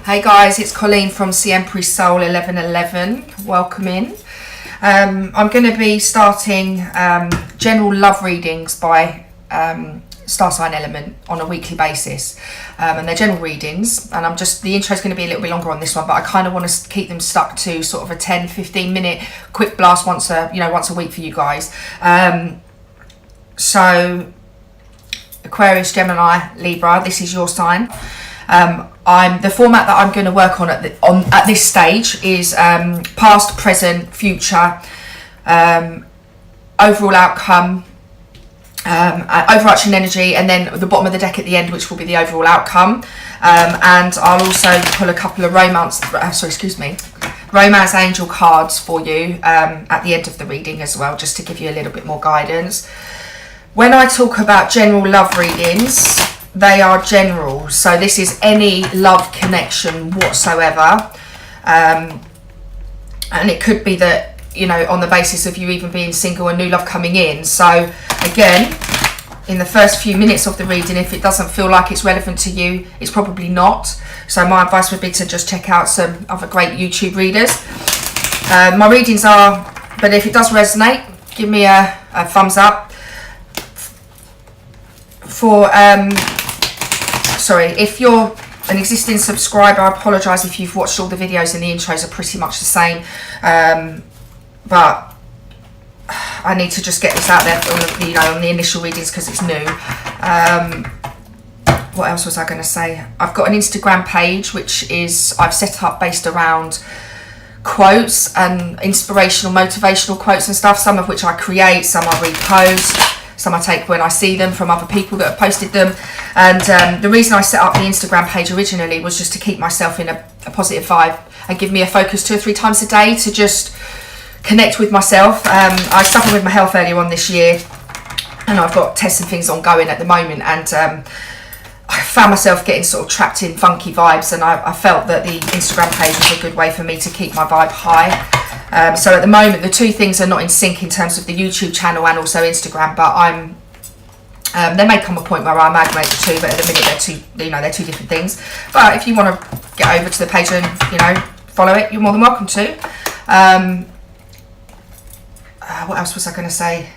Hey guys, it's Colleen from Siempre Soul 1111. Welcome in. I'm going to be starting general love readings by star sign element on a weekly basis, and they're general readings, and the intro is going to be a little bit longer on this one, but I kind of want to keep them stuck to sort of a 10-15 minute quick blast once a week for you guys. So Aquarius, Gemini, Libra, this is your sign. The format that I'm going to work on at this stage is past, present, future, overall outcome, overarching energy, and then the bottom of the deck at the end, which will be the overall outcome. And I'll also pull a couple of romance angel cards for you at the end of the reading as well, just to give you a little bit more guidance. When I talk about general love readings, they are general, so this is any love connection whatsoever, and it could be that, you know, on the basis of you even being single and new love coming in. So again, in the first few minutes of the reading, if it doesn't feel like it's relevant to you, it's probably not. So my advice would be to just check out some other great YouTube readers. My readings are, but if it does resonate, give me a thumbs up. If you're an existing subscriber, I apologise if you've watched all the videos and the intros are pretty much the same, but I need to just get this out there on the initial readings because it's new. What else was I going to say? I've got an Instagram page which I've set up based around quotes and inspirational, motivational quotes and stuff, some of which I create, some I repost, some I take when I see them from other people that have posted them. And the reason I set up the Instagram page originally was just to keep myself in a positive vibe and give me a focus 2 or 3 times a day to just connect with myself. I suffered with my health earlier on this year, and I've got tests and things ongoing at the moment, and I found myself getting sort of trapped in funky vibes, and I felt that the Instagram page was a good way for me to keep my vibe high. So at the moment, the two things are not in sync in terms of the YouTube channel and also Instagram, but there may come a point where I amalgamate the two, but at the minute they're two different things. But if you want to get over to the page and follow it, you're more than welcome to. What else was I going to say?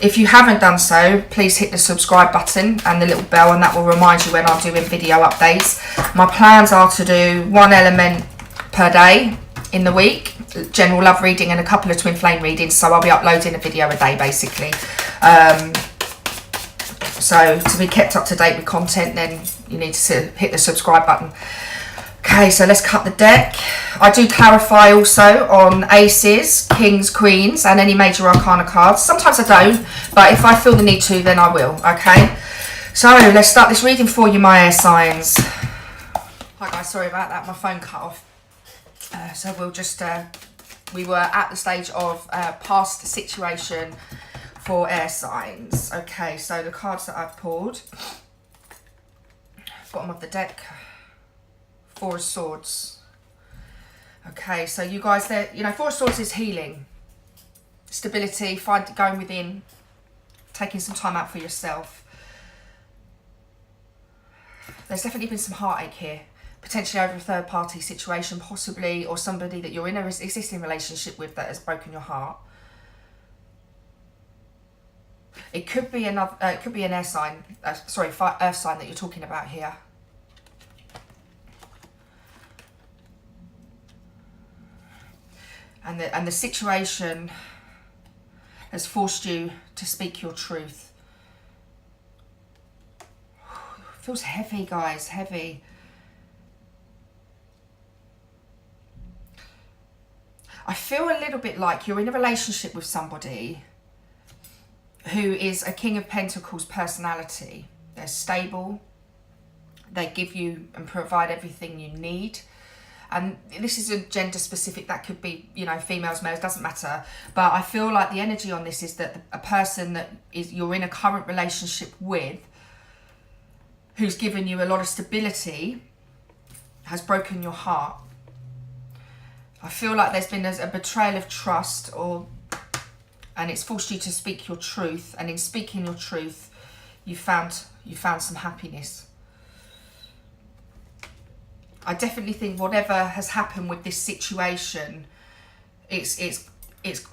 If you haven't done so, please hit the subscribe button and the little bell, and that will remind you when I'm doing video updates. My plans are to do 1 element per day in the week, general love reading and a couple of twin flame readings, so I'll be uploading a video a day basically. So to be kept up to date with content, then you need to hit the subscribe button. Okay, so let's cut the deck. I do clarify also on aces, kings, queens, and any major arcana cards. Sometimes I don't, but if I feel the need to, then I will, okay? So let's start this reading for you, my air signs. Hi guys, sorry about that, my phone cut off. So we'll just, we were at the stage of past situation for air signs. Okay, so the cards that I've pulled, bottom of the deck, 4 of Swords. Okay, so you guys, 4 of Swords is healing, stability, going within, taking some time out for yourself. There's definitely been some heartache here, potentially over a third party situation possibly, or somebody that you're in an existing relationship with that has broken your heart. It could be an air sign, earth sign that you're talking about here. And the situation has forced you to speak your truth. Feels heavy, guys, heavy. I feel a little bit like you're in a relationship with somebody who is a King of Pentacles personality. They're stable. They give you and provide everything you need. And this isn't gender specific, that could be, females, males, doesn't matter. But I feel like the energy on this is that a person that you're in a current relationship with, who's given you a lot of stability, has broken your heart. I feel like there's been a betrayal of trust, and it's forced you to speak your truth. And in speaking your truth, you found some happiness. I definitely think whatever has happened with this situation, it's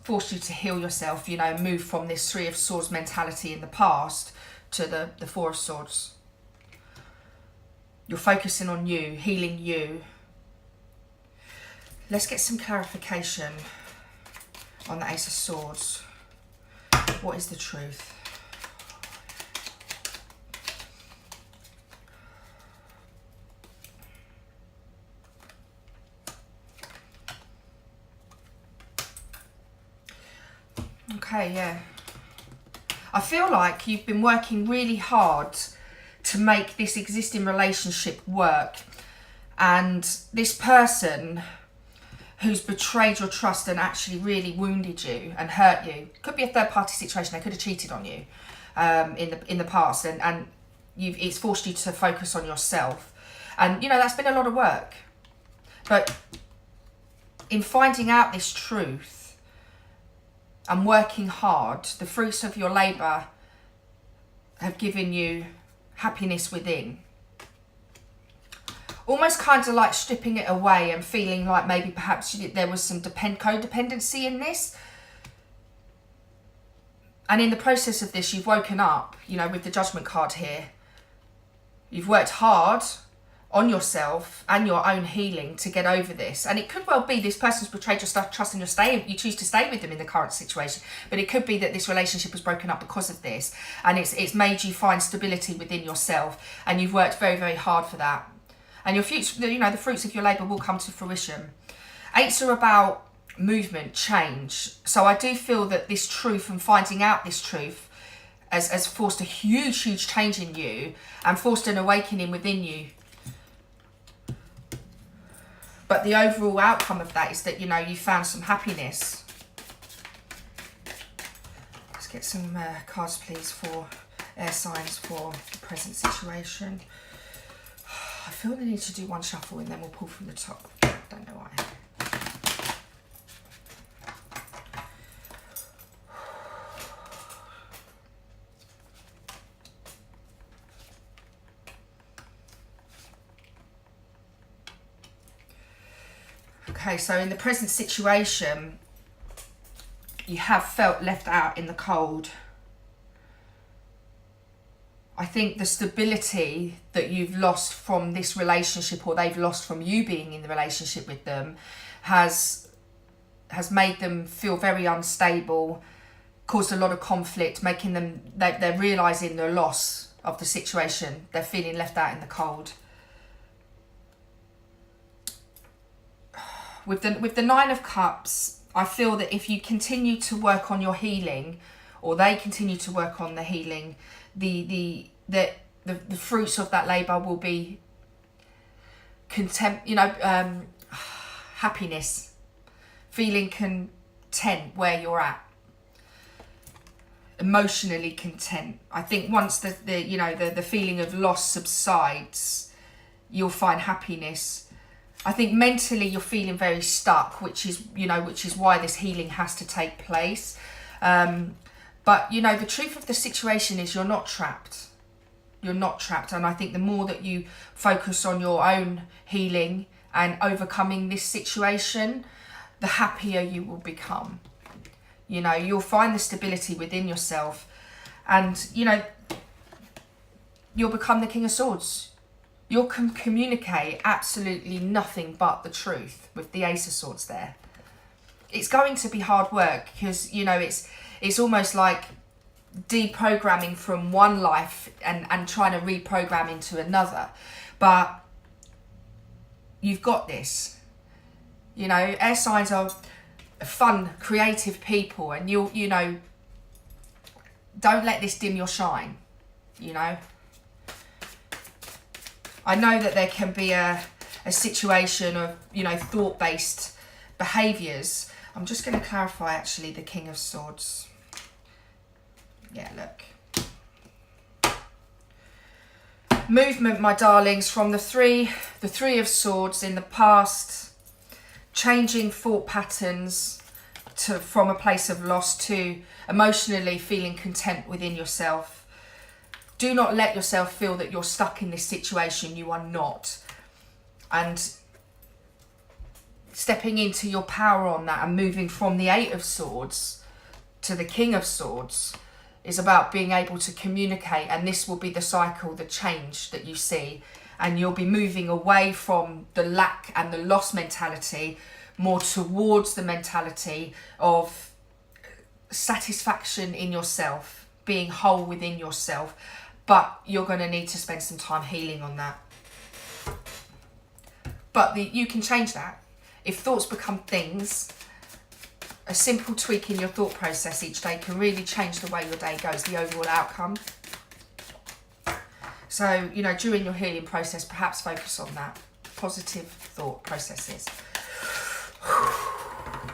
forced you to heal yourself, you know, move from this Three of Swords mentality in the past to the Four of Swords. You're focusing on you, healing you. Let's get some clarification on the Ace of Swords. What is the truth? Okay, yeah. I feel like you've been working really hard to make this existing relationship work, and this person who's betrayed your trust and actually really wounded you and hurt you, could be a third party situation, they could have cheated on you in the past, and it's forced you to focus on yourself, and you know that's been a lot of work. But in finding out this truth and working hard, the fruits of your labour have given you happiness within. Almost kind of like stripping it away and feeling like maybe perhaps there was some codependency in this. And in the process of this, you've woken up, you know, with the Judgment card here. You've worked hard on yourself and your own healing to get over this. And it could well be this person's betrayed your trust and you choose to stay with them in the current situation. But it could be that this relationship was broken up because of this. And it's made you find stability within yourself. And you've worked very, very hard for that. And your future, you know, the fruits of your labour will come to fruition. Eights are about movement, change. So I do feel that this truth and finding out this truth has forced a huge, huge change in you and forced an awakening within you. But the overall outcome of that is that, you know, you found some happiness. Let's get some cards, please, for air signs for the present situation. I feel the need to do one shuffle and then we'll pull from the top. Don't know why. Okay, so in the present situation, you have felt left out in the cold. I think the stability that you've lost from this relationship, or they've lost from you being in the relationship with them, has made them feel very unstable, caused a lot of conflict, making them, they're realising the loss of the situation. They're feeling left out in the cold. With the Nine of Cups, I feel that if you continue to work on your healing, or they continue to work on the healing, the fruits of that labour will be happiness, feeling content where you're at, emotionally content. I think once the feeling of loss subsides, you'll find happiness. I think mentally you're feeling very stuck, which is why this healing has to take place. But, you know, the truth of the situation is you're not trapped. You're not trapped. And I think the more that you focus on your own healing and overcoming this situation, the happier you will become. You know, you'll find the stability within yourself. And, you know, you'll become the King of Swords. You'll communicate absolutely nothing but the truth with the Ace of Swords there. It's going to be hard work because, you know, it's almost like deprogramming from one life and trying to reprogram into another. But you've got this. You know, air signs are fun, creative people, and you know, don't let this dim your shine, you know. I know that there can be a situation of, you know, thought-based behaviours. I'm just going to clarify, actually, the King of Swords. Yeah, look. Movement, my darlings, from the Three of Swords in the past, changing thought patterns from a place of loss to emotionally feeling content within yourself. Do not let yourself feel that you're stuck in this situation. You are not. and stepping into your power on that and moving from the Eight of Swords to the King of Swords is about being able to communicate, and this will be the cycle, the change that you see, and you'll be moving away from the lack and the loss mentality more towards the mentality of satisfaction in yourself, being whole within yourself. But you're going to need to spend some time healing on that. But you can change that. If thoughts become things, a simple tweak in your thought process each day can really change the way your day goes, the overall outcome. So, you know, during your healing process, perhaps focus on that. Positive thought processes.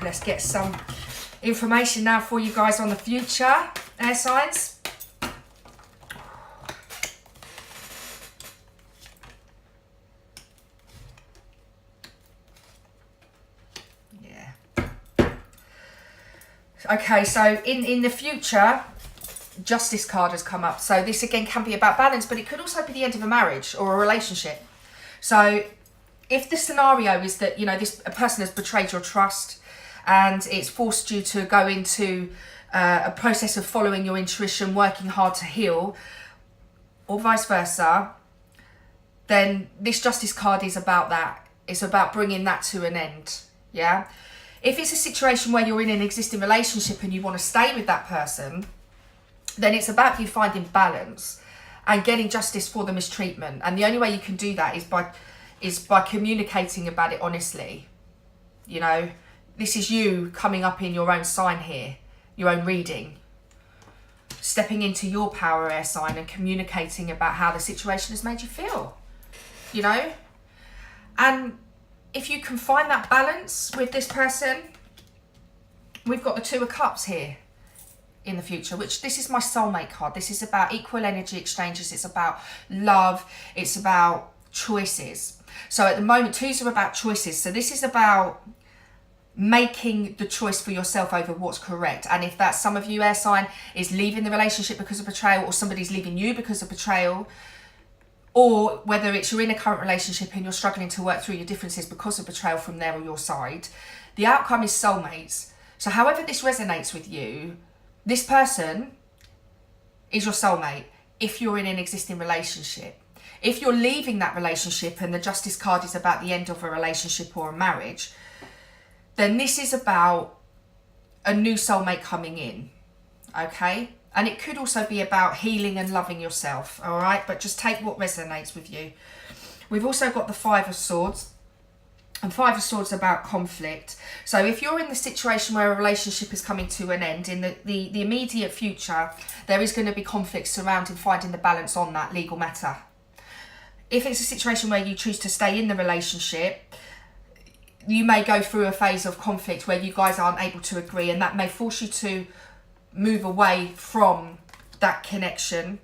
Let's get some information now for you guys on the future, air signs. Okay, so in the future, Justice card has come up. So this again can be about balance, but it could also be the end of a marriage or a relationship. So if the scenario is that, you know, a person has betrayed your trust and it's forced you to go into a process of following your intuition, working hard to heal, or vice versa, then this Justice card is about that. It's about bringing that to an end, yeah? If it's a situation where you're in an existing relationship and you want to stay with that person, then it's about you finding balance and getting justice for the mistreatment. And the only way you can do that is by communicating about it honestly. You know, this is you coming up in your own sign here, your own reading, stepping into your power, air sign, and communicating about how the situation has made you feel, you know? And if you can find that balance with this person, we've got the Two of Cups here in the future, which this is my soulmate card. This is about equal energy exchanges. It's about love. It's about choices. So at the moment, twos are about choices. So this is about making the choice for yourself over what's correct. And if that's some of you, air sign, is leaving the relationship because of betrayal, or somebody's leaving you because of betrayal, or whether it's you're in a current relationship and you're struggling to work through your differences because of betrayal from their or your side, the outcome is soulmates. So however this resonates with you, this person is your soulmate if you're in an existing relationship. If you're leaving that relationship and the Justice card is about the end of a relationship or a marriage, then this is about a new soulmate coming in, okay? And it could also be about healing and loving yourself, all right? But just take what resonates with you. We've also got the Five of Swords. And Five of Swords about conflict. So if you're in the situation where a relationship is coming to an end, in the immediate future, there is going to be conflict surrounding finding the balance on that legal matter. If it's a situation where you choose to stay in the relationship, you may go through a phase of conflict where you guys aren't able to agree, and that may force you to move away from that connection,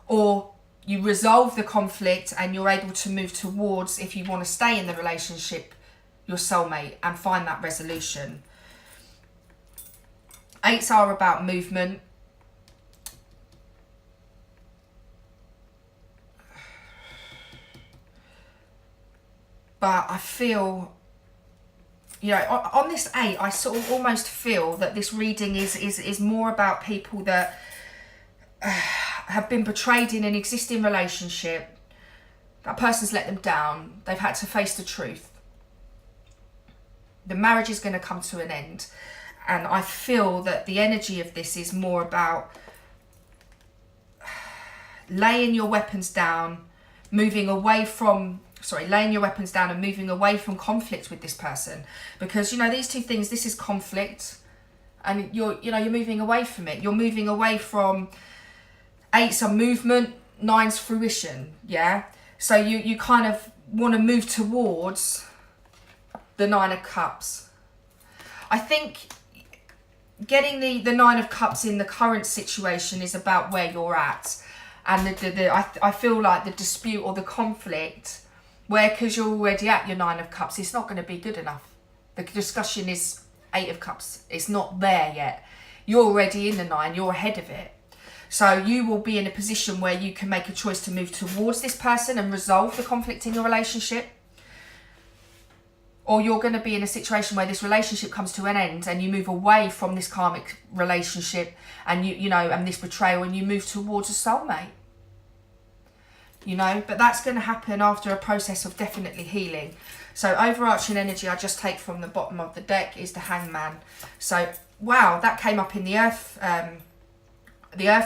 or you resolve the conflict and you're able to move towards, if you want to stay in the relationship, your soulmate and find that resolution. Eights are about movement. But I feel, you know, on this 8, I sort of almost feel that this reading is more about people that have been betrayed in an existing relationship. That person's let them down. They've had to face the truth. The marriage is going to come to an end. And I feel that the energy of this is more about laying your weapons down, moving away from... laying your weapons down and moving away from conflict with this person, because you know these two things, this is conflict and you're moving away from it. You're moving away from 8's are movement, 9's fruition, yeah? So you kind of want to move towards the 9 of Cups. I think getting the 9 of Cups in the current situation is about where you're at, and I feel like the dispute or the conflict, where because you're already at your 9 of Cups, it's not going to be good enough. The discussion is 8 of Cups. It's not there yet. You're already in the 9. You're ahead of it. So you will be in a position where you can make a choice to move towards this person and resolve the conflict in your relationship. Or you're going to be in a situation where this relationship comes to an end and you move away from this karmic relationship and and this betrayal, and you move towards a soulmate. But that's going to happen after a process of definitely healing. So overarching energy I just take from the bottom of the deck is the Hangman. So wow, that came up in the Earth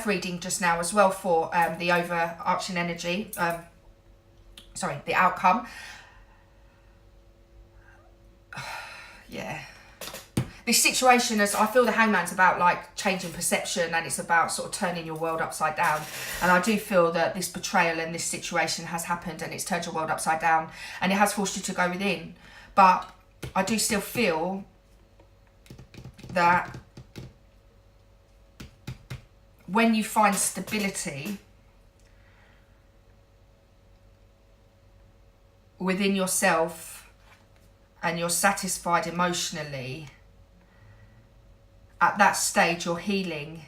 reading just now as well for the overarching energy. The outcome. Yeah. This situation, as I feel the Hangman's about like changing perception, and it's about sort of turning your world upside down. And I do feel that this betrayal and this situation has happened and it's turned your world upside down and it has forced you to go within. But I do still feel that when you find stability within yourself and you're satisfied emotionally, at that stage your healing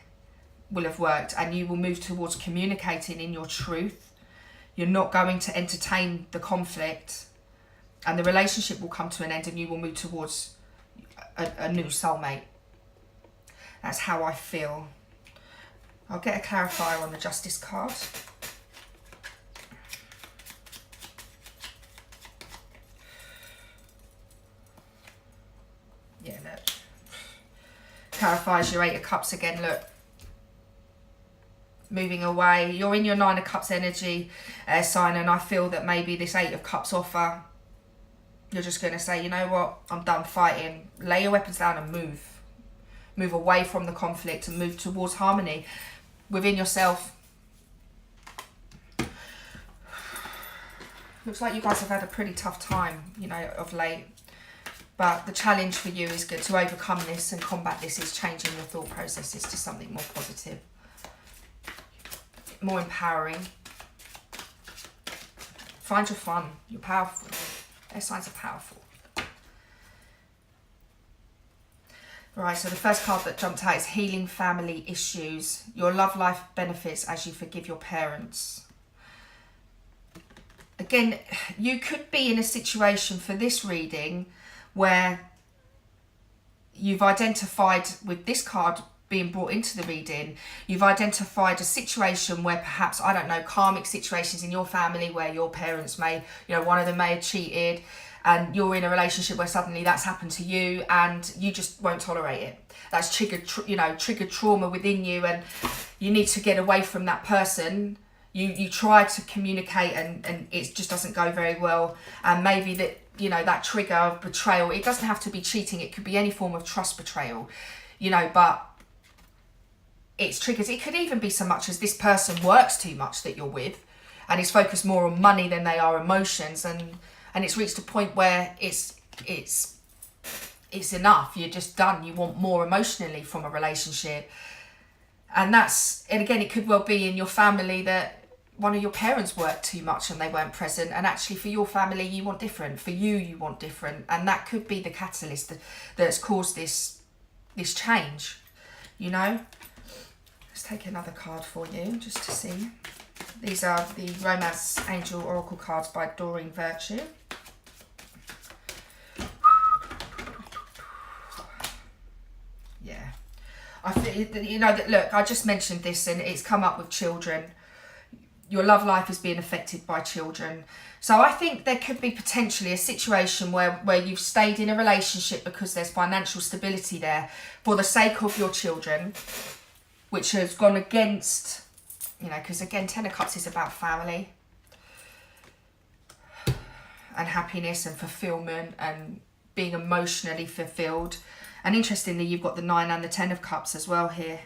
will have worked and you will move towards communicating in your truth. You're not going to entertain the conflict, and the relationship will come to an end and you will move towards a new soulmate. That's how I feel. I'll get a clarifier on the Justice card. Yeah, look. Clarifies your Eight of Cups again, look. Moving away. You're in your Nine of Cups energy, sign, and I feel that maybe this Eight of Cups offer, you're just going to say, you know what, I'm done fighting. Lay your weapons down and move. Move away from the conflict and move towards harmony within yourself. Looks like you guys have had a pretty tough time, of late. But the challenge for you is good to overcome this and combat this is changing your thought processes to something more positive, more empowering. Find your fun. You're powerful. Their signs are powerful. Right, so the first card that jumped out is Healing Family Issues. Your love life benefits as you forgive your parents. Again, you could be in a situation for this reading where you've identified, with this card being brought into the reading, you've identified a situation where perhaps, I don't know, karmic situations in your family where your parents may, one of them may have cheated, and you're in a relationship where suddenly that's happened to you and you just won't tolerate it. That's triggered trauma within you, and you need to get away from that person. You try to communicate and it just doesn't go very well. And maybe that, that trigger of betrayal, it doesn't have to be cheating. It could be any form of trust betrayal, but it's triggers. It could even be so much as this person works too much that you're with and is focused more on money than they are emotions. And it's reached a point where it's enough. You're just done. You want more emotionally from a relationship. And again, it could well be in your family that one of your parents worked too much and they weren't present. And actually for your family, you want different. For you want different. And that could be the catalyst that's caused this change, Let's take another card for you just to see. These are the Romance Angel Oracle cards by Doreen Virtue. Yeah. I feel, look, I just mentioned this and it's come up with children. Your love life is being affected by children. So I think there could be potentially a situation where you've stayed in a relationship because there's financial stability there for the sake of your children, which has gone against, because again, Ten of Cups is about family and happiness and fulfillment and being emotionally fulfilled. And interestingly, you've got the 9 and the 10 of Cups as well here.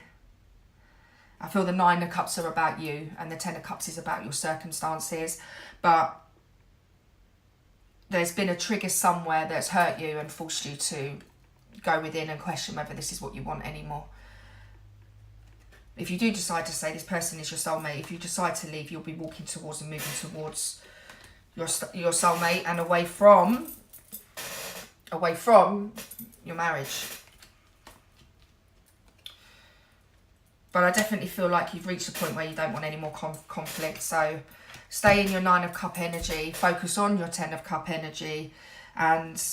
I feel the 9 of Cups are about you and the 10 of Cups is about your circumstances. But there's been a trigger somewhere that's hurt you and forced you to go within and question whether this is what you want anymore. If you do decide to say this person is your soulmate, if you decide to leave, you'll be walking towards and moving towards your soulmate and away from your marriage. But I definitely feel like you've reached a point where you don't want any more conflict. So stay in your 9 of Cup energy, focus on your 10 of Cup energy, and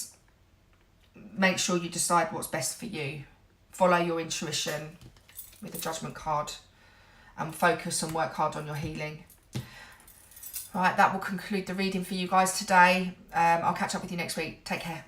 make sure you decide what's best for you. Follow your intuition with the Judgment card, and focus and work hard on your healing. Right, that will conclude the reading for you guys today. I'll catch up with you next week. Take care.